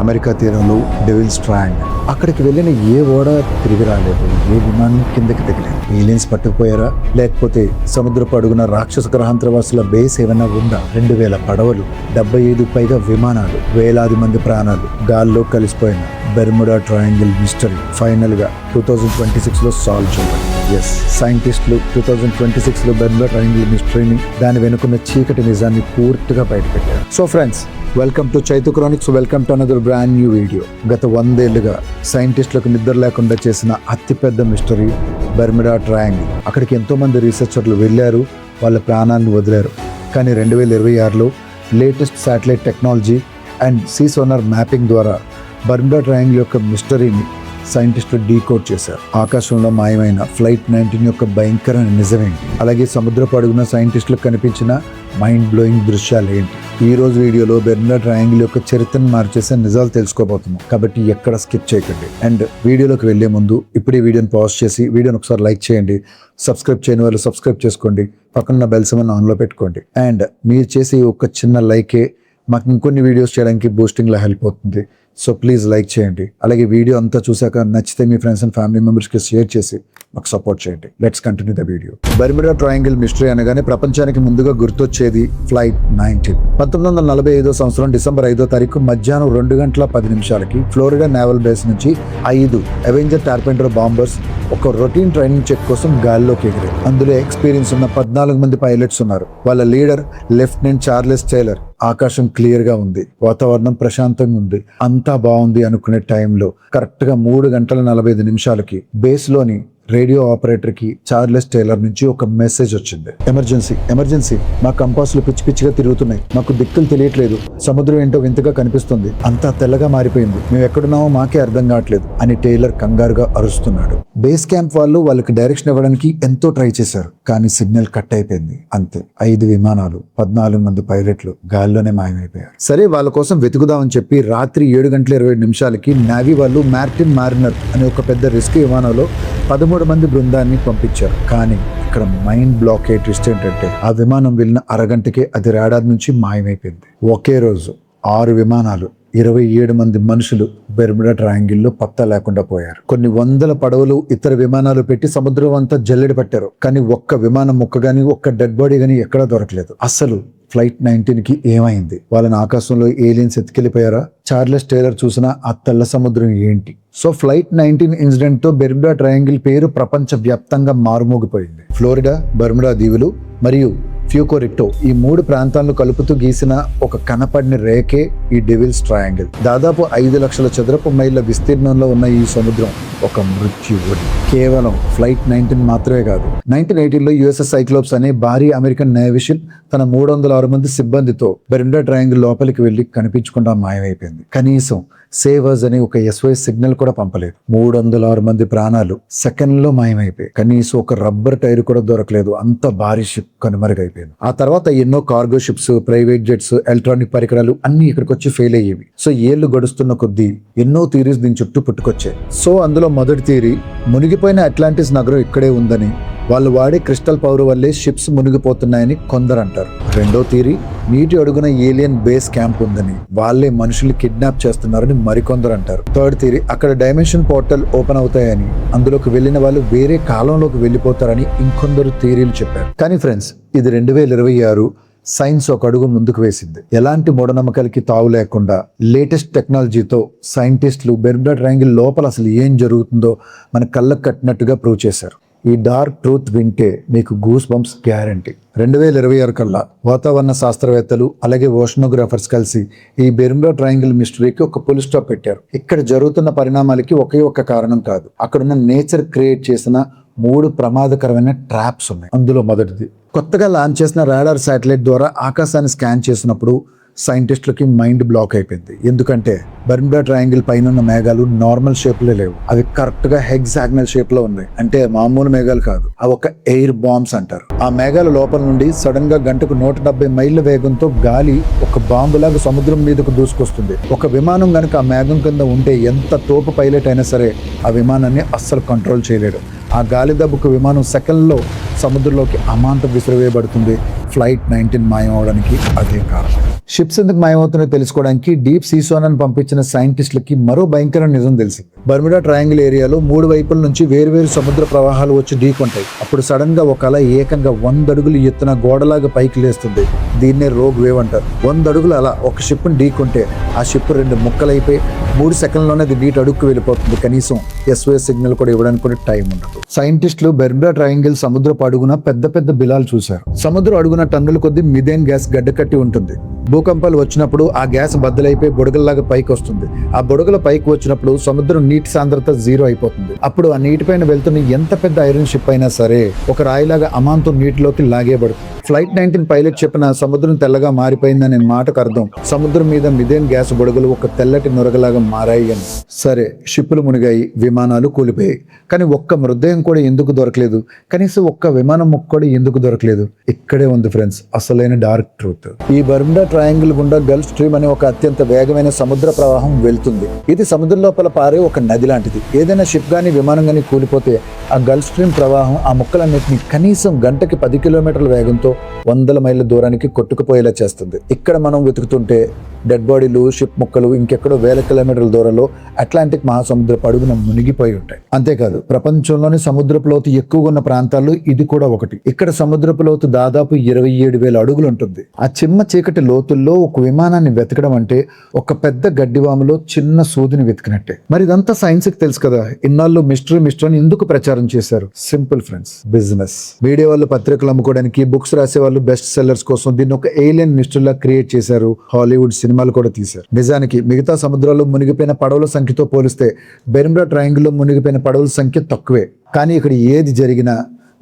America తీరంలో devils triangle. అక్కడికి వెళ్ళిన ఏ ఓడ తిరిగి రాలేదు, ఏ విమానం కిందకి దిగలేదు. ఏలియన్స్ పట్టుకుపోయారా, లేకపోతే సముద్రపు అడుగున రాక్షస గ్రహాంతరవాసుల బేస్ ఏమైనా ఉందా? 2000 పడవలు, 75 పైగా విమానాలు, వేలాది మంది ప్రాణాలు గాల్లో కలిసిపోయిన బెర్ముడా ట్రయాంగిల్ మిస్టరీ ఫైనల్ గా 2026లో సాల్వ్ చేయాలి. ఎస్, సైంటిస్టులు 2026లో బెర్ముడా ట్రయాంగిల్ మిస్టరీని, దాని వెనుకున్న చీకటి నిజాన్ని పూర్తిగా బయటపెట్టారు. So friends, welcome to Chaitu chronicles, welcome to another brand new video. గత 100 ఏళ్లుగా సైంటిస్టులకు నిద్ర లేకుండా చేసిన అతిపెద్ద మిస్టరీ బెర్ముడా ట్రయాంగిల్. అక్కడికి ఎంతో మంది రీసెర్చర్లు వెళ్ళారు, వాళ్ళ ప్రాణాలను వదిలారు. కానీ 2026లో latest satellite technology and sea sonar mapping ద్వారా బెర్ముడా ట్రయాంగిల్ యొక్క మిస్టరీని సైంటిస్టులు డీకోడ్ చేశారు. ఆకాశంలో మాయమైన ఫ్లైట్ 19 యొక్క భయంకర నిజమేంటి, అలాగే సముద్రపు అడుగున సైంటిస్టులకు కనిపించిన మైండ్ బ్లోయింగ్ దృశ్యాలు ఏంటి? ఈ రోజు వీడియోలో బెర్ముడా ట్రయాంగిల్ యొక్క చరిత్రను మార్చేసే నిజాలు తెలుసుకోబోతున్నాం. కాబట్టి ఎక్కడ స్కిప్ చేయకండి. అండ్ వీడియోలోకి వెళ్లే ముందు ఇప్పుడు ఈ వీడియోని పాజ్ చేసి వీడియోని ఒకసారి లైక్ చేయండి. సబ్స్క్రైబ్ చేయని వాళ్ళు సబ్స్క్రైబ్ చేసుకోండి, పక్కన బెల్ సింబల్ ఆన్లో పెట్టుకోండి. అండ్ మీరు చేసే ఒక చిన్న లైకే మాకు ఇంకొన్ని వీడియోస్ చేయడానికి బూస్టింగ్లో హెల్ప్ అవుతుంది. సో ప్లీజ్ లైక్ చేయండి. అలాగే వీడియో అంతా చూసాక నచ్చితే మీ ఫ్రెండ్స్ అండ్ ఫ్యామిలీ మెంబర్స్కి షేర్ చేసి మాకు సపోర్ట్ చేయండి. Let's continue the video. Bermuda triangle mystery అనగానే ప్రపంచానికి ముందుగా గుర్తొచ్చేది ఫ్లైట్ 19. 1945 సంవత్సరం డిసెంబర్ 5వ తారీఖు మధ్యాహ్నం 2:10 ఫ్లోరిడా నేవల్ బేస్ నుంచి 5 అవెంజర్ టార్పెంటర్ బాంబర్స్ ఒక రొటీన్ ట్రైనింగ్ చెక్ కోసం గాల్లోకి ఎగిరారు. అందులో ఎక్స్పీరియన్స్ ఉన్న 14 మంది పైలట్స్ ఉన్నారు. వాళ్ళ లీడర్ లెఫ్టినెంట్ చార్లెస్ టైలర్. ఆకాశం క్లియర్ గా ఉంది, వాతావరణం ప్రశాంతంగా ఉంది, అంతా బాగుంది అనుకునే టైంలో కరెక్ట్ గా 3:45 బేస్ లోని రేడియో ఆపరేటర్ కి చార్లెస్ టైలర్ నుంచి ఒక మెసేజ్ వచ్చింది. ఎమర్జెన్సీ, ఎమర్జెన్సీ, మా కంపాస్లు పిచ్చి పిచ్చిగా తిరుగుతున్నాయి, మాకు దిక్కులు తెలియట్లేదు, సముద్రం ఏంటో వింతగా కనిపిస్తుంది, అంతా తెల్లగా మారిపోయింది, మేము ఎక్కడున్నామో మాకే అర్థం కావట్లేదు అని టైలర్ కంగారుగా అరుస్తున్నాడు. బేస్ క్యాంప్ వాళ్ళు వాళ్ళకి డైరెక్షన్ ఇవ్వడానికి ఎంతో ట్రై చేశారు, కానీ సిగ్నల్ కట్ అయిపోయింది. అంతే, 5 విమానాలు, 14 మంది పైలట్లు గాల్లోనే మాయమైపోయారు. సరే, వాళ్ళ కోసం వెతుకుదామని చెప్పి రాత్రి 7:20 నేవీ వాళ్ళు మార్టిన్ మారినర్ అనే ఒక పెద్ద రిస్క్ విమానంలో 13 మంది బృందాన్ని పంపించారు. కానీ ఇక్కడ మైండ్ బ్లాకేట్ ట్విస్ట్ ఏంటంటే, ఆ విమానం వెళ్ళిన అరగంటకే అది రాడార్ నుంచి మాయమైపోయింది. ఒకే రోజు 6 విమానాలు, 27 మంది మనుషులు బెర్ముడా ట్రయాంగిల్లో పత్తా లేకుండా పోయారు. కొన్ని వందల పడవలు, ఇతర విమానాలు పెట్టి సముద్రం అంతా జల్లెడ పట్టారు. కానీ ఒక్క విమానం ముక్క గానీ, ఒక్క డెడ్ బాడీ గానీ ఎక్కడా దొరకలేదు. అసలు ఫ్లైట్ 19కి ఏమైంది? వాళ్ళని ఆకాశంలో ఏలియన్స్ ఎత్తుకెళ్ళిపోయారా? చార్లెస్ టైలర్ చూసిన ఆ తెల్ల సముద్రం ఏంటి? సో ఫ్లైట్ 19 ఇన్సిడెంట్ తో బెర్ముడా ట్రయాంగిల్ పేరు ప్రపంచ వ్యాప్తంగా మారుమోగిపోయింది. ఫ్లోరిడా, బెర్ముడా దీవులు మరియు ప్యూర్టో రికో, ఈ 3 ప్రాంతాలను కలుపుతూ గీసిన ఒక కనపడిన రేఖే ఈ డెవిల్స్ ట్రయాంగిల్. దాదాపు 5 లక్షల చదరపు మైళ్ళ విస్తీర్ణంలో ఉన్న ఈ సముద్రం ఒక మృత్యువుడి. కేవలం ఫ్లైట్ 19 మాత్రమే కాదు, 1980లో యుఎస్ఎస్ సైక్లోప్స్ అనే భారీ అమెరికన్ నేవీ షిప్ తన 306 మంది సిబ్బందితో బెర్ముడా ట్రయాంగిల్ లోపలికి వెళ్లి కనిపించకుండా మాయమైపోయింది. కనీసం సేవర్స్ అనే ఒక SOS సిగ్నల్ కూడా పంపలేదు. 306 మంది ప్రాణాలు సెకండ్లో మాయమైపోయాయి. కనీసం ఒక రబ్బర్ టైర్ కూడా దొరకలేదు. అంత భారీ షిప్ కనుమరుగైపోయింది. ఆ తర్వాత ఎన్నో cargo ships, private jets, electronic పరికరాలు అన్ని ఇక్కడికి వచ్చి ఫెయిల్ అయ్యేవి. సో ఏళ్లు గడుస్తున్న కొద్దీ ఎన్నో థియరీస్ దీని చుట్టూ పుట్టుకొచ్చాయి. సో అందులో మొదటి థియరీ, మునిగిపోయిన అట్లాంటిస్ నగరం ఇక్కడే ఉందని, వాళ్ళు వాడే క్రిస్టల్ పవర్ వల్లే షిప్స్ మునిగిపోతున్నాయని కొందరు అంటారు. రెండో థియరీ, నీటి అడుగున ఏలియన్ బేస్ క్యాంప్ ఉందని, వాళ్ళే మనుషుల్ని కిడ్నాప్ చేస్తున్నారని మరికొందరు అంటారు. థర్డ్ థియరీ, అక్కడ డైమెన్షన్ పోర్టల్ ఓపెన్ అవుతాయని, అందులోకి వెళ్ళిన వాళ్ళు వేరే కాలంలోకి వెళ్ళిపోతారని ఇంకొందరు థియరీలు చెప్పారు. కానీ ఫ్రెండ్స్, ఇది 2026. సైన్స్ ఒక అడుగు ముందుకు వేసింది. ఎలాంటి మూఢనమ్మకాలకి తావు లేకుండా లేటెస్ట్ టెక్నాలజీతో సైంటిస్టులు బెర్ముడా ట్రయాంగిల్ లోపల అసలు ఏం జరుగుతుందో మన కళ్ళకు కట్టినట్టుగా ప్రూవ్ చేశారు. ఈ డార్క్ ట్రూత్ వింటే మీకు గూస్ బంప్స్ గ్యారంటీ. 2026 కల్లా వాతావరణ శాస్త్రవేత్తలు అలాగే ఓషనోగ్రాఫర్స్ కలిసి ఈ బెర్ముడా ట్రయాంగిల్ మిస్టరీకి ఒక ఫుల్ స్టాప్ పెట్టారు. ఇక్కడ జరుగుతున్న పరిణామాలకి ఒకే ఒక్క కారణం కాదు, అక్కడున్న నేచర్ క్రియేట్ చేసిన 3 ప్రమాదకరమైన ట్రాప్స్ ఉన్నాయి. అందులో మొదటిది, కొత్తగా లాంచ్ చేసిన రాడార్ శాటిలైట్ ద్వారా ఆకాశాన్ని స్కాన్ చేసినప్పుడు సైంటిస్టులకి మైండ్ బ్లాక్ అయిపోయింది. ఎందుకంటే బెర్ముడా ట్రయాంగిల్ పైన ఉన్న మేఘాలు నార్మల్ షేప్ లో లేవు, అవి కరెక్ట్ గా హెగ్జాగ్నల్ షేప్ లో ఉన్నాయి. అంటే మామూలు మేఘాలు కాదు, అవి ఒక ఎయిర్ బాంబ్స్ అంటారు. ఆ మేఘాల లోపల నుండి సడన్ గా గంటకు 170 మైళ్ళ వేగంతో గాలి ఒక బాంబులాగా సముద్రం మీదకు దూసుకొస్తుంది. ఒక విమానం గనక ఆ మేఘం కింద ఉంటే ఎంత తోపు పైలట్ అయినా సరే ఆ విమానాన్ని అస్సలు కంట్రోల్ చేయలేడు. ఆ గాలి దెబ్బకు విమానం సెకండ్లో సముద్రంలోకి అమాంతం విసిరివేయబడుతుంది. ఫ్లైట్ 19 మాయం అవడానికి అదే కారణం. షిప్స్ ఎందుకు మాయమవుతున్నాయో తెలుసుకోవడానికి డీప్ సీ సోనార్ పంపించిన సైంటిస్టులకి మరో భయంకరమైన నిజం తెలిసింది. బర్ముడా ట్రయాంగిల్ ఏరియాలో 3 వైపుల నుంచి వేరువేరు సముద్ర ప్రవాహాలు వచ్చి ఢీకొంటాయి. అప్పుడు సడన్ గా ఒక అల ఏకంగా 100 అడుగులు ఎత్తున గోడలాగా పైకి లేస్తుంది. దీన్నే రోగ్ వేవ్ అంటారు. 100 అడుగులు అలా ఒక షిప్ని ఢీకొంటే ఆ షిప్ 2 ముక్కలైపోయి 3 సెకండ్లోనే అది నీటి అడుగుకు వెళ్ళిపోతుంది. కనీసం SOS సిగ్నల్ కూడా ఇవ్వడానికి కూడా టైం ఉండదు. సైంటిస్టులు బెర్ముడా ట్రయాంగిల్ సముద్రపు అడుగున పెద్ద పెద్ద బిలాలు చూశారు. సముద్రం అడుగున టన్నుల కొద్ది మిథేన్ గ్యాస్ గడ్డకట్టి ఉంటుంది. భూకంపాలు వచ్చినప్పుడు ఆ గ్యాస్ బద్దలైపోయి బుడగల్లాగా పైకి వస్తుంది. ఆ బుడగల పైకి వచ్చినప్పుడు సముద్రం నీటి సాంద్రత 0 అయిపోతుంది. అప్పుడు ఆ నీటిపైన వెళ్తున్న ఎంత పెద్ద ఐరన్ షిప్ అయినా సరే ఒక రాయిలాగా అమాంతం నీటిలోకి లాగేయబడుతుంది. ఫ్లైట్ 19 పైలట్ చెప్పిన సముద్రం తెల్లగా మారిపోయిందనే మాటకు అర్థం సముద్రం మీద మిథేన్ గ్యాస్ బుడగలు ఒక తెల్లటి నురగలాగా మారాయి అని. సరే, షిప్పులు మునిగాయి, విమానాలు కూలిపోయాయి. కానీ ఒక్క మృతదేహం కూడా ఎందుకు దొరకలేదు? కనీసం ఒక్క విమానం ముక్క కూడా ఎందుకు దొరకలేదు? ఇక్కడే ఉంది ఫ్రెండ్స్ అసలైన డార్క్ ట్రూత్. ఈ బర్ముడా ట్రయాంగిల్ గుండా గల్ఫ్ స్ట్రీమ్ అనే ఒక అత్యంత వేగమైన సముద్ర ప్రవాహం వెళ్తుంది. ఇది సముద్రం లోపల పారే ఒక నది లాంటిది. ఏదైనా షిప్ గానీ విమానం గానీ కూలిపోతే ఆ గల్ఫ్ స్ట్రీమ్ ప్రవాహం ఆ ముక్కలన్నింటినీ కనీసం గంటకి 10 కిలోమీటర్ల వేగంతో 100 మైళ్ళ దూరానికి కొట్టుకుపోయేలా చేస్తుంది. ఇక్కడ మనం వెతుకుతుంటే డెడ్ బాడీలు, షిప్ ముక్కలు ఇంకెక్కడో వేల కిలోమీటర్ల దూరంలో అట్లాంటిక్ మహాసముద్రపు అడుగున మునిగిపోయి ఉంటాయి. అంతేకాదు, ప్రపంచంలోని సముద్రపు లోతు ఎక్కువగా ఉన్న ప్రాంతాల్లో ఇది కూడా ఒకటి. ఇక్కడ సముద్రపు లోతు దాదాపు 27,000 అడుగులు ఉంటుంది. ఆ చిమ్మ చీకటి లోతుల్లో ఒక విమానాన్ని వెతకడం అంటే ఒక పెద్ద గడ్డివాములో చిన్న సూదిని వెతికినట్టే. మరి ఇదంతా సైన్స్ కి తెలుసు కదా. ఇన్నాళ్ళు మిస్టరీ అని ఎందుకు ప్రచారం చేశారు? Simple friends, business. మీడియా వాళ్ళు పత్రికలు అమ్ముకోవడానికి, బుక్స్ రాసే వాళ్ళు బెస్ట్ సెల్లర్స్ కోసం దీన్ని ఒక ఏలియన్ మిస్టరీలా క్రియేట్ చేశారు. హాలీవుడ్ సినిమాలు కూడా తీశారు. నిజానికి మిగతా సముద్రాల్లో మునిగిపోయిన పడవల సంఖ్యతో పోలిస్తే బెర్ముడా ట్రయాంగిల్లో మునిగిపోయిన పడవల సంఖ్య తక్కువే. కానీ ఇక్కడ ఏది జరిగినా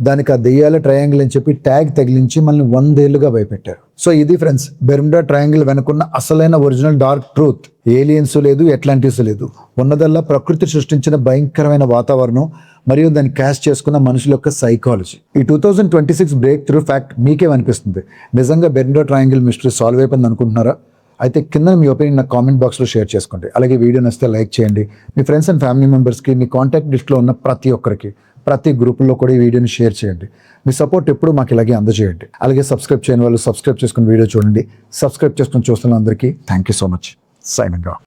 దానికి ఆ దెయ్యాల ట్రయాంగిల్ అని చెప్పి ట్యాగ్ తగిలించి మనల్ని 100 ఏళ్లుగా భయపెట్టారు. సో ఇది ఫ్రెండ్స్ బెర్ముడా ట్రయాంగిల్ వెనుకున్న అసలైన ఒరిజినల్ డార్క్ ట్రూత్. ఏలియన్స్ లేదు, అట్లాంటిస్ లేదు. ఉన్నదల్లా ప్రకృతి సృష్టించిన భయంకరమైన వాతావరణం మరియు దాన్ని క్యాష్ చేసుకున్న మనుషుల యొక్క సైకాలజీ. ఈ 2026 బ్రేక్ త్రూ ఫ్యాక్ట్ మీకేమనిపిస్తుంది? నిజంగా బెర్ముడా ట్రయాంగిల్ మిస్టరీ సాల్వ్ అయిపోయింది అనుకుంటున్నారా? అయితే కింద మీ ఒపీనియన్ నా కామెంట్ బాక్స్లో షేర్ చేసుకోండి. అలాగే వీడియో నచ్చితే లైక్ చేయండి. మీ ఫ్రెండ్స్ అండ్ ఫ్యామిలీ మెంబర్స్కి, మీ కాంటాక్ట్ లిస్ట్లో ఉన్న ప్రతి ఒక్కరికి, ప్రతి గ్రూపుల్లో కూడా ఈ వీడియోని షేర్ చేయండి. మీ సపోర్ట్ ఎప్పుడు మాకు ఇలాగే అందజేయండి. అలాగే సబ్స్క్రైబ్ చేయని వాళ్ళు సబ్స్క్రైబ్ చేసుకుని వీడియో చూడండి. సబ్స్క్రైబ్ చేసుకుని చూస్తున్న అందరికీ thank you so much. Signing off.